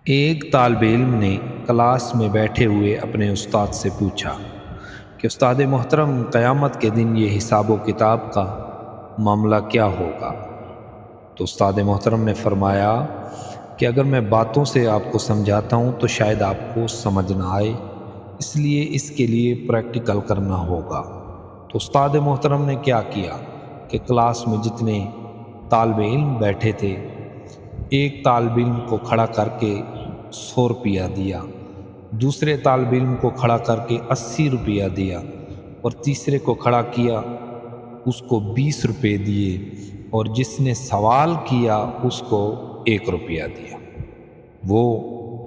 ایک طالب علم نے کلاس میں بیٹھے ہوئے اپنے استاد سے پوچھا کہ استاد محترم، قیامت کے دن یہ حساب و کتاب کا معاملہ کیا ہوگا؟ تو استاد محترم نے فرمایا کہ اگر میں باتوں سے آپ کو سمجھاتا ہوں تو شاید آپ کو سمجھ نہ آئے، اس لیے اس کے لیے پریکٹیکل کرنا ہوگا۔ تو استاد محترم نے کیا کیا کہ کلاس میں جتنے طالب علم بیٹھے تھے، ایک طالب علم کو کھڑا کر کے 100 روپیہ دیا، دوسرے طالب علم کو کھڑا کر کے 80 روپیہ دیا، اور تیسرے کو کھڑا کیا، اس کو 20 روپے دیے، اور جس نے سوال کیا اس کو 1 روپیہ دیا۔ وہ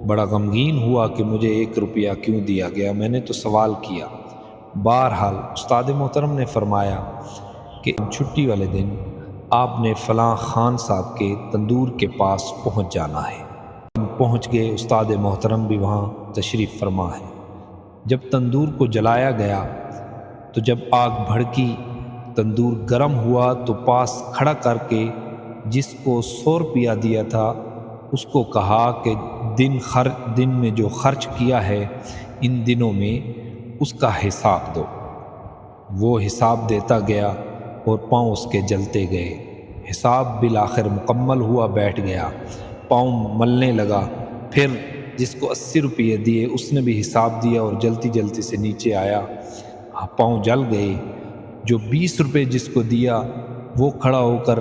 بڑا غمگین ہوا کہ مجھے 1 روپیہ کیوں دیا گیا، میں نے تو سوال کیا۔ بہرحال استاد محترم نے فرمایا کہ چھٹی والے دن آپ نے فلاں خان صاحب کے تندور کے پاس پہنچ جانا ہے۔ پہنچ گئے، استاد محترم بھی وہاں تشریف فرما ہے۔ جب تندور کو جلایا گیا تو جب آگ بھڑکی، تندور گرم ہوا، تو پاس کھڑا کر کے جس کو 100 روپیہ دیا تھا اس کو کہا کہ دن میں جو خرچ کیا ہے ان دنوں میں اس کا حساب دو۔ وہ حساب دیتا گیا اور پاؤں اس کے جلتے گئے۔ حساب بالآخر مکمل ہوا، بیٹھ گیا، پاؤں ملنے لگا۔ پھر جس کو 80 روپیے دیے اس نے بھی حساب دیا اور جلتی جلتی سے نیچے آیا، پاؤں جل گئے۔ جو 20 روپے جس کو دیا وہ کھڑا ہو کر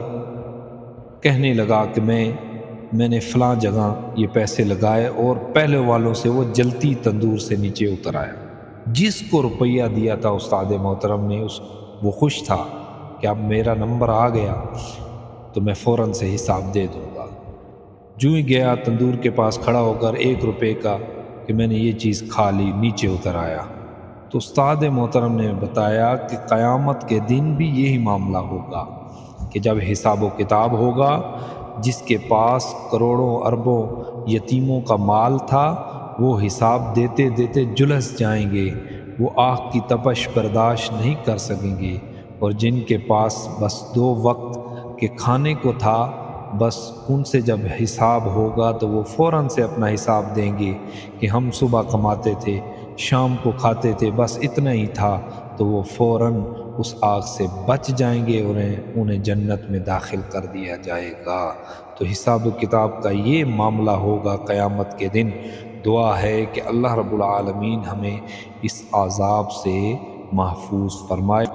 کہنے لگا کہ میں نے فلاں جگہ یہ پیسے لگائے، اور پہلے والوں سے وہ جلتی تندور سے نیچے اتر آیا۔ جس کو روپیہ دیا تھا استاد محترم نے وہ خوش تھا کہ اب میرا نمبر آ گیا تو میں فوراً سے حساب دے دوں گا۔ جو ہی گیا تندور کے پاس کھڑا ہو کر 1 روپے کا کہ میں نے یہ چیز کھا لی، نیچے اتر آیا۔ تو استاد محترم نے بتایا کہ قیامت کے دن بھی یہی معاملہ ہوگا کہ جب حساب و کتاب ہوگا، جس کے پاس کروڑوں اربوں یتیموں کا مال تھا وہ حساب دیتے دیتے جلس جائیں گے، وہ آگ کی تپش برداشت نہیں کر سکیں گے، اور جن کے پاس بس 2 وقت کے کھانے کو تھا، بس ان سے جب حساب ہوگا تو وہ فوراً سے اپنا حساب دیں گے کہ ہم صبح کماتے تھے، شام کو کھاتے تھے، بس اتنا ہی تھا، تو وہ فوراً اس آگ سے بچ جائیں گے اور انہیں جنت میں داخل کر دیا جائے گا۔ تو حساب و کتاب کا یہ معاملہ ہوگا قیامت کے دن۔ دعا ہے کہ اللہ رب العالمین ہمیں اس عذاب سے محفوظ فرمائے۔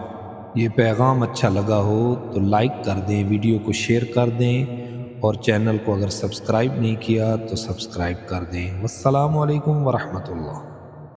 یہ پیغام اچھا لگا ہو تو لائک کر دیں، ویڈیو کو شیئر کر دیں، اور چینل کو اگر سبسکرائب نہیں کیا تو سبسکرائب کر دیں۔ والسلام علیکم ورحمۃ اللہ۔